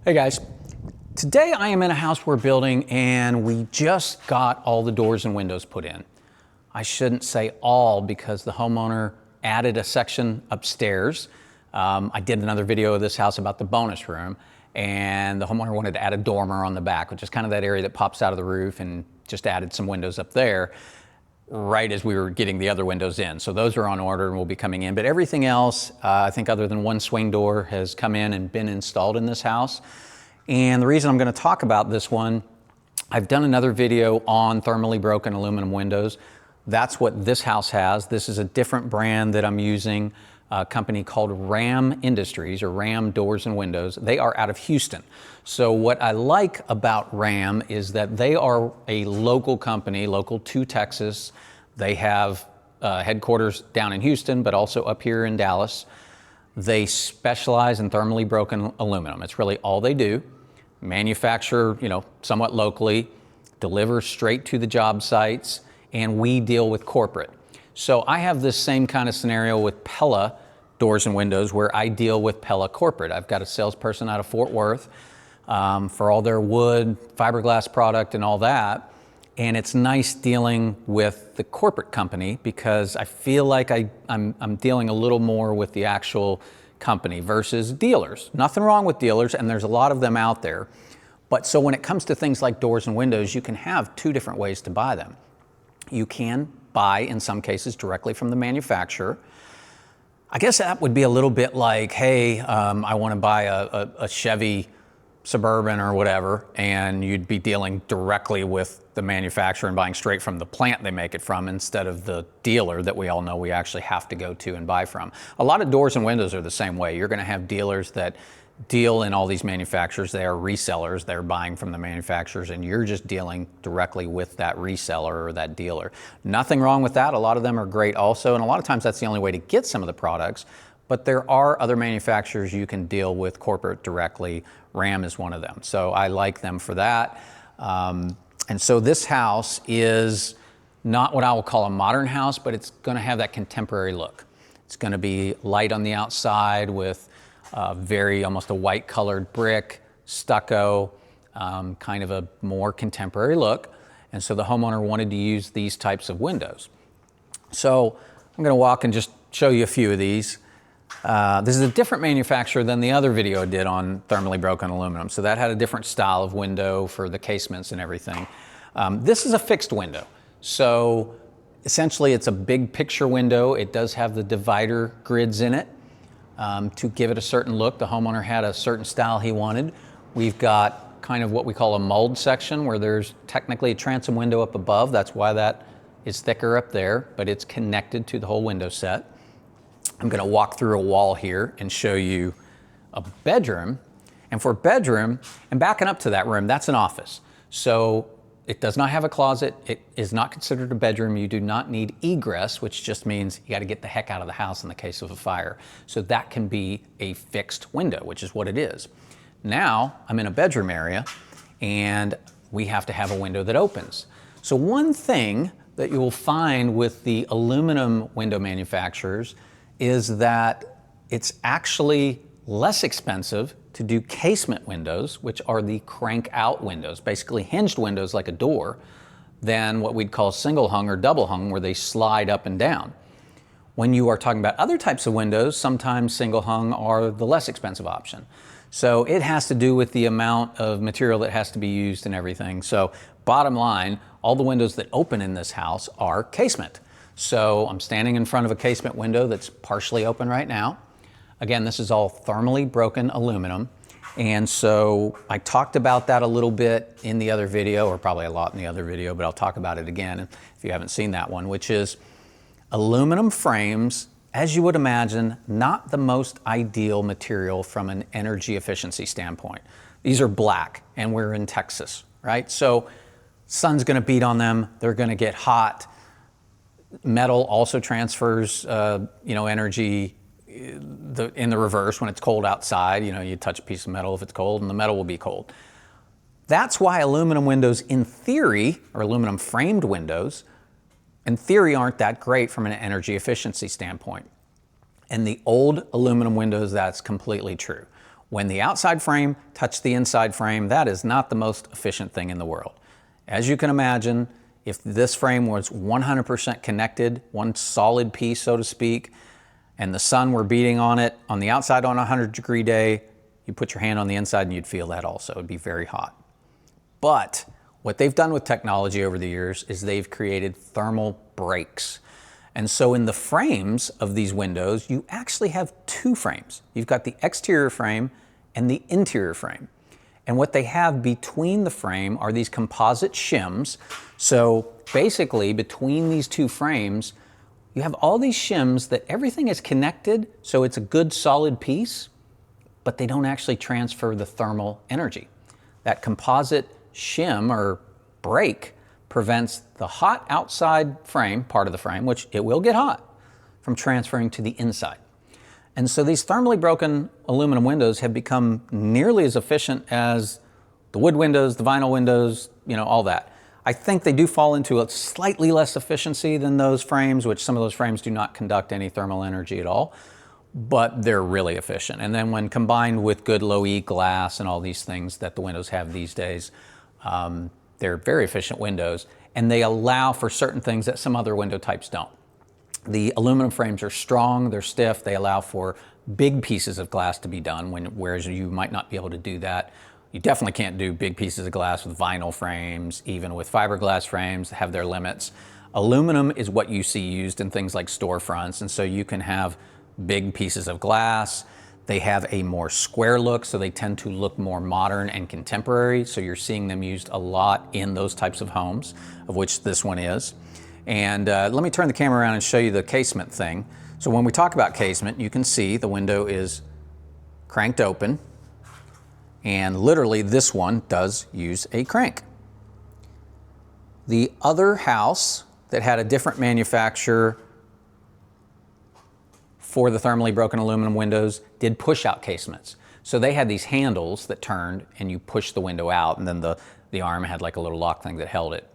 Hey guys, today I am in a house we're building and we just got all the doors and windows put in. I shouldn't say all because the homeowner added a section upstairs. I did another video of this house about the bonus room, and the homeowner wanted to add a dormer on the back, which is kind of that area that pops out of the roof, and just added some windows up there right as we were getting the other windows in. So those are on order and will be coming in. But everything else, I think other than one swing door, has come in and been installed in this house. And the reason I'm going to talk about this one, I've done another video on thermally broken aluminum windows. That's what this house has. This is a different brand that I'm using, a company called Ram Industries, or Ram Doors and Windows. They are out of Houston. So what I like about Ram is that they are a local company, local to Texas. They have headquarters down in Houston, but also up here in Dallas. They specialize in thermally broken aluminum. It's really all they do. Manufacture, somewhat locally, deliver straight to the job sites, and we deal with corporate. So I have this same kind of scenario with Pella Doors and Windows, where I deal with Pella corporate. I've got a salesperson out of Fort Worth for all their wood, fiberglass product and all that. And it's nice dealing with the corporate company because I feel like I'm dealing a little more with the actual company versus dealers. Nothing wrong with dealers, and there's a lot of them out there. But so when it comes to things like doors and windows, you can have two different ways to buy them. You can buy, in some cases, directly from the manufacturer. I guess that would be a little bit like, hey, I want to buy a Chevy Suburban or whatever, and you'd be dealing directly with the manufacturer and buying straight from the plant they make it from instead of the dealer that we all know we actually have to go to and buy from. A lot of doors and windows are the same way. You're going to have dealers that deal in all these manufacturers. They are resellers. They're buying from the manufacturers, and you're just dealing directly with that reseller or that dealer. Nothing wrong with that. A lot of them are great also, and a lot of times that's the only way to get some of the products. But there are other manufacturers you can deal with corporate directly. Ram is one of them. So I like them for that. And so this house is not what I will call a modern house, but it's going to have that contemporary look. It's going to be light on the outside with almost a white colored brick, stucco, kind of a more contemporary look. And so the homeowner wanted to use these types of windows. So I'm going to walk and just show you a few of these. This is a different manufacturer than the other video I did on thermally broken aluminum. So that had a different style of window for the casements and everything. This is a fixed window. So essentially it's a big picture window. It does have the divider grids in it to give it a certain look. The homeowner had a certain style he wanted. We've got kind of what we call a mold section where there's technically a transom window up above. That's why that is thicker up there, but it's connected to the whole window set. I'm going to walk through a wall here and show you a bedroom. And for a bedroom, and backing up to that room, that's an office. So it does not have a closet. It is not considered a bedroom. You do not need egress, which just means you got to get the heck out of the house in the case of a fire. So that can be a fixed window, which is what it is. Now I'm in a bedroom area and we have to have a window that opens. So one thing that you will find with the aluminum window manufacturers is that it's actually less expensive to do casement windows, which are the crank out windows, basically hinged windows like a door, than what we'd call single hung or double hung, where they slide up and down. When you are talking about other types of windows, sometimes single hung are the less expensive option. So it has to do with the amount of material that has to be used and everything. So bottom line, all the windows that open in this house are casement. So I'm standing in front of a casement window that's partially open right now. Again, this is all thermally broken aluminum. And so I talked about that a little bit in the other video, or probably a lot in the other video, but I'll talk about it again if you haven't seen that one, which is aluminum frames, as you would imagine, not the most ideal material from an energy efficiency standpoint. These are black, and we're in Texas, right? So sun's gonna beat on them, they're gonna get hot. Metal also transfers, energy in the reverse when it's cold outside. You touch a piece of metal if it's cold, and the metal will be cold. That's why aluminum windows, in theory, or aluminum framed windows, in theory, aren't that great from an energy efficiency standpoint. And the old aluminum windows, that's completely true. When the outside frame touched the inside frame, that is not the most efficient thing in the world. As you can imagine, if this frame was 100% connected, one solid piece, so to speak, and the sun were beating on it on the outside on a 100-degree day, you put your hand on the inside and you'd feel that also. It'd be very hot. But what they've done with technology over the years is they've created thermal breaks. And so in the frames of these windows, you actually have two frames. You've got the exterior frame and the interior frame. And what they have between the frame are these composite shims. So basically between these two frames, you have all these shims that everything is connected, so it's a good solid piece, but they don't actually transfer the thermal energy. That composite shim or break prevents the hot outside frame, part of the frame, which it will get hot, from transferring to the inside. And so these thermally broken aluminum windows have become nearly as efficient as the wood windows, the vinyl windows, all that. I think they do fall into a slightly less efficiency than those frames, which some of those frames do not conduct any thermal energy at all, but they're really efficient. And then when combined with good low E glass and all these things that the windows have these days, they're very efficient windows, and they allow for certain things that some other window types don't. The aluminum frames are strong, they're stiff, they allow for big pieces of glass to be done, whereas you might not be able to do that. You definitely can't do big pieces of glass with vinyl frames, even with fiberglass frames have their limits. Aluminum is what you see used in things like storefronts, and so you can have big pieces of glass. They have a more square look, so they tend to look more modern and contemporary, so you're seeing them used a lot in those types of homes, of which this one is. And let me turn the camera around and show you the casement thing. So when we talk about casement, you can see the window is cranked open, and literally this one does use a crank. The other house that had a different manufacturer for the thermally broken aluminum windows did push-out casements. So they had these handles that turned and you push the window out, and then the arm had like a little lock thing that held it.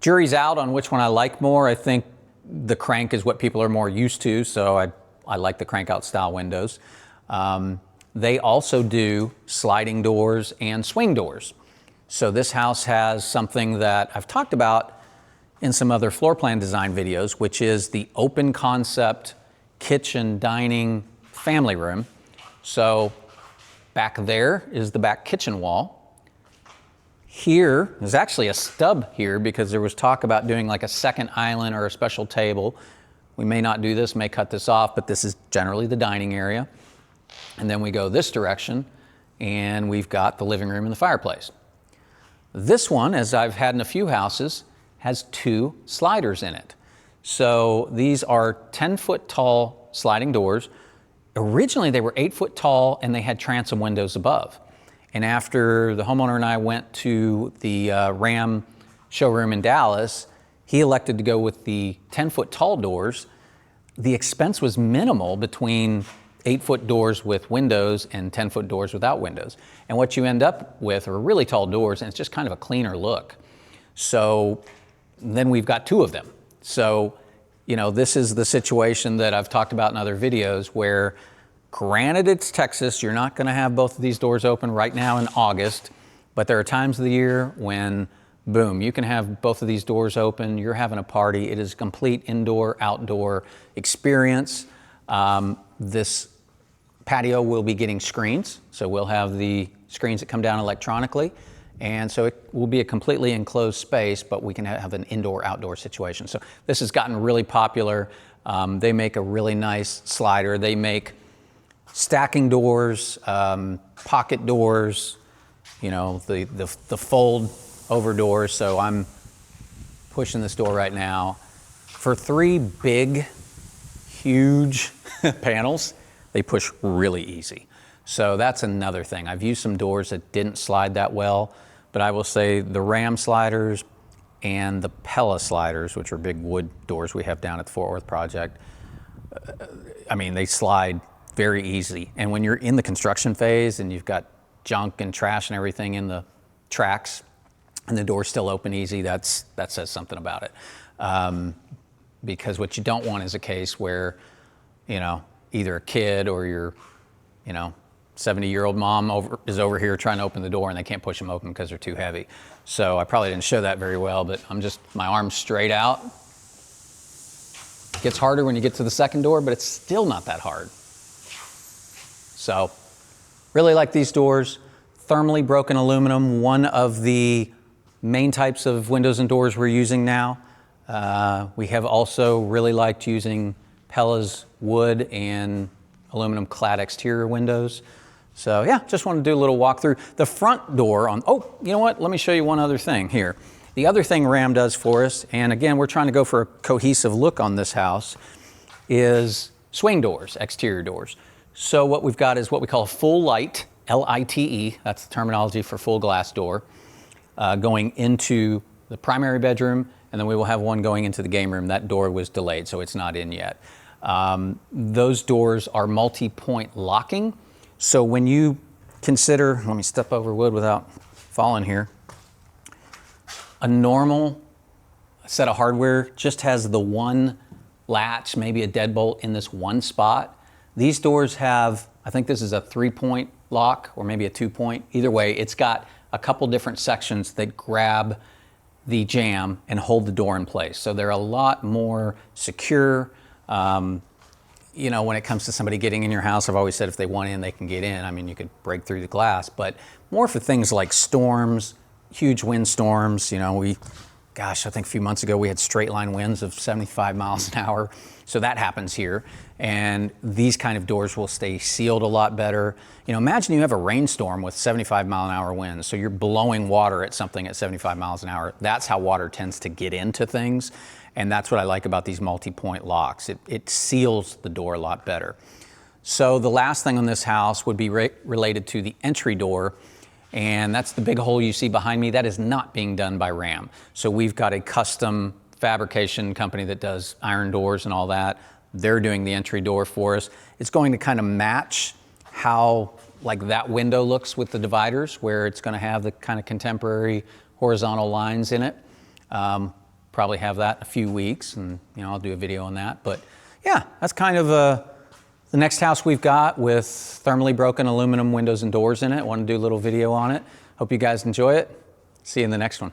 Jury's out on which one I like more. I think the crank is what people are more used to, so I like the crank-out style windows. They also do sliding doors and swing doors. So this house has something that I've talked about in some other floor plan design videos, which is the open concept kitchen, dining, family room. So back there is the back kitchen wall. Here, there's actually a stub here because there was talk about doing like a second island or a special table. We may not do this, may cut this off, but this is generally the dining area. And then we go this direction and we've got the living room and the fireplace. This one, as I've had in a few houses, has two sliders in it. So these are 10-foot tall sliding doors. Originally they were 8-foot tall and they had transom windows above. And after the homeowner and I went to the Ram showroom in Dallas, he elected to go with the 10-foot tall doors. The expense was minimal between 8-foot doors with windows and 10-foot doors without windows. And what you end up with are really tall doors, and it's just kind of a cleaner look. So then we've got two of them. So, this is the situation that I've talked about in other videos where, granted it's Texas, you're not gonna have both of these doors open right now in August, but there are times of the year when, boom, you can have both of these doors open, you're having a party. It is a complete indoor, outdoor experience. This patio will be getting screens, so we'll have the screens that come down electronically, and so it will be a completely enclosed space, but we can have an indoor-outdoor situation. So this has gotten really popular. They make a really nice slider. They make stacking doors, pocket doors, the fold over doors. So I'm pushing this door right now. For 3 big, huge panels, they push really easy. So that's another thing. I've used some doors that didn't slide that well, but I will say the Ram sliders and the Pella sliders, which are big wood doors we have down at the Fort Worth project, they slide very easy. And when you're in the construction phase and you've got junk and trash and everything in the tracks and the door's still open easy, that says something about it. Because what you don't want is a case where, either a kid or your, 70-year-old mom is over here trying to open the door and they can't push them open because they're too heavy. So I probably didn't show that very well, but my arm's straight out. It gets harder when you get to the second door, but it's still not that hard. So really like these doors. Thermally broken aluminum, one of the main types of windows and doors we're using now. We have also really liked using Pella's wood and aluminum clad exterior windows. So yeah, just want to do a little walkthrough. The front door oh, you know what? Let me show you one other thing here. The other thing Ram does for us, and again, we're trying to go for a cohesive look on this house, is swing doors, exterior doors. So what we've got is what we call a full light, L-I-T-E, that's the terminology for full glass door, going into the primary bedroom, and then we will have one going into the game room. That door was delayed, so it's not in yet. Those doors are multi-point locking. So when you consider, let me step over wood without falling here, a normal set of hardware just has the one latch, maybe a deadbolt in this one spot. These doors have, I think this is a 3-point lock or maybe a 2-point. Either way, it's got a couple different sections that grab the jamb and hold the door in place. So they're a lot more secure. You know, when it comes to somebody getting in your house, I've always said if they want in, they can get in. I mean, you could break through the glass, but more for things like storms, huge windstorms. You know, I think a few months ago we had straight line winds of 75 miles an hour. So that happens here. And these kind of doors will stay sealed a lot better. You know, imagine you have a rainstorm with 75-mile-an-hour winds. So you're blowing water at something at 75 miles an hour. That's how water tends to get into things. And that's what I like about these multi-point locks. It seals the door a lot better. So the last thing on this house would be related to the entry door. And that's the big hole you see behind me. That is not being done by Ram. So we've got a custom fabrication company that does iron doors and all that. They're doing the entry door for us. It's going to kind of match how like that window looks with the dividers, where it's going to have the kind of contemporary horizontal lines in it. Probably have that in a few weeks, and you know, I'll do a video on that. But yeah, that's kind of the next house we've got with thermally broken aluminum windows and doors in it. I want to do a little video on it. Hope you guys enjoy it. See you in the next one.